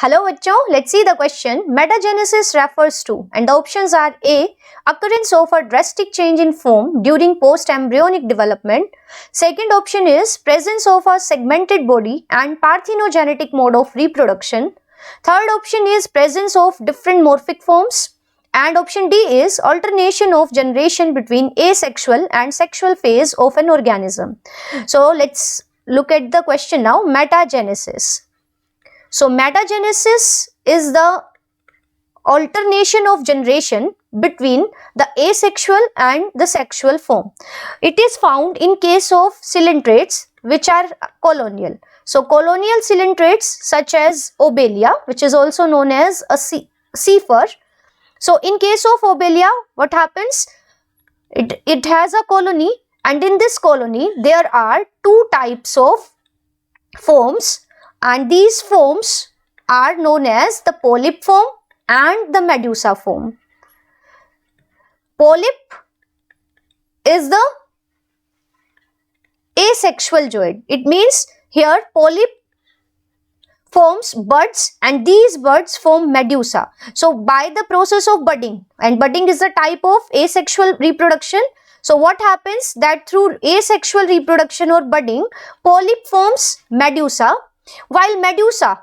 Hello बच्चों, let's see the question. Metagenesis refers to, and the options are A. Occurrence of a drastic change in form during post-embryonic development. Second option is presence of a segmented body and parthenogenetic mode of reproduction. Third option is presence of different morphic forms. And option D is alternation of generation between asexual and sexual phase of an organism. So let's look at the question now. Metagenesis. So metagenesis is the alternation of generation between the asexual and the sexual form. It is found in case of coelentrates which are colonial. So colonial coelentrates such as Obelia, which is also known as a sea fir. So in case of Obelia, what happens? It has a colony, and in this colony there are two types of forms, and these forms are known as the polyp form and the medusa form. Polyp is the asexual zooid. It means here polyp forms buds and these buds form medusa. So by the process of budding, and budding is a type of asexual reproduction. So what happens that through asexual reproduction or budding, polyp forms medusa, while medusa,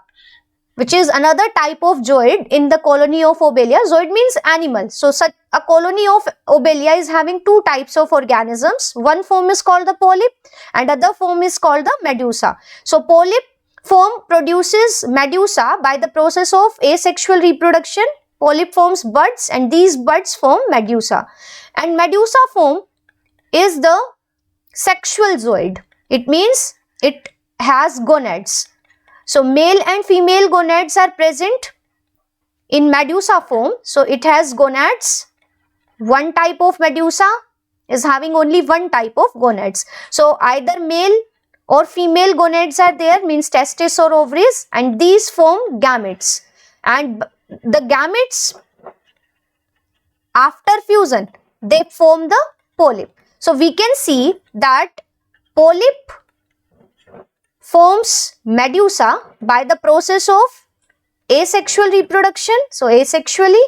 which is another type of zooid in the colony of Obelia. Zooid means animal. So such a colony of Obelia is having two types of organisms. One form is called the polyp and other form is called the medusa. So polyp form produces medusa by the process of asexual reproduction. Polyp forms buds and these buds form medusa. And medusa form is the sexual zooid. It means it has gonads. So male and female gonads are present in medusa form. So it has gonads. One type of medusa is having only one type of gonads. So either male or female gonads are there, means testes or ovaries, and these form gametes. And the gametes, after fusion, they form the polyp. So we can see that polyp forms medusa by the process of asexual reproduction, so asexually,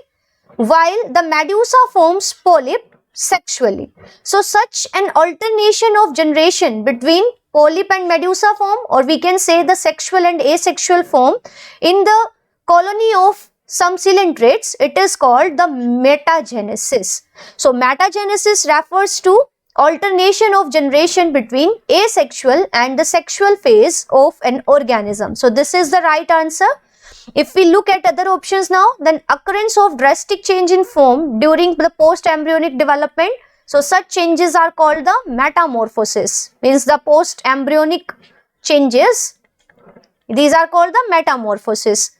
while the medusa forms polyp sexually. So such an alternation of generation between polyp and medusa form, or we can say the sexual and asexual form, in the colony of some coelentrates, it is called the metagenesis. So metagenesis refers to alternation of generation between asexual and the sexual phase of an organism. So this is the right answer. If we look at other options now, then occurrence of drastic change in form during the post-embryonic development. So such changes are called the metamorphosis, means the post-embryonic changes. These are called the metamorphosis.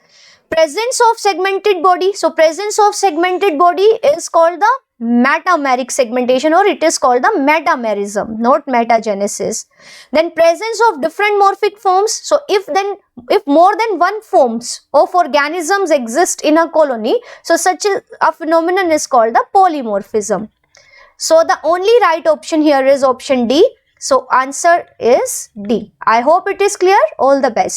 Presence of segmented body. So presence of segmented body is called the metameric segmentation, or it is called the metamerism, not metagenesis. Then presence of different morphic forms. So if more than one forms of organisms exist in a colony, so such a phenomenon is called the polymorphism. So the only right option here is option D. So answer is D. I hope it is clear. All the best.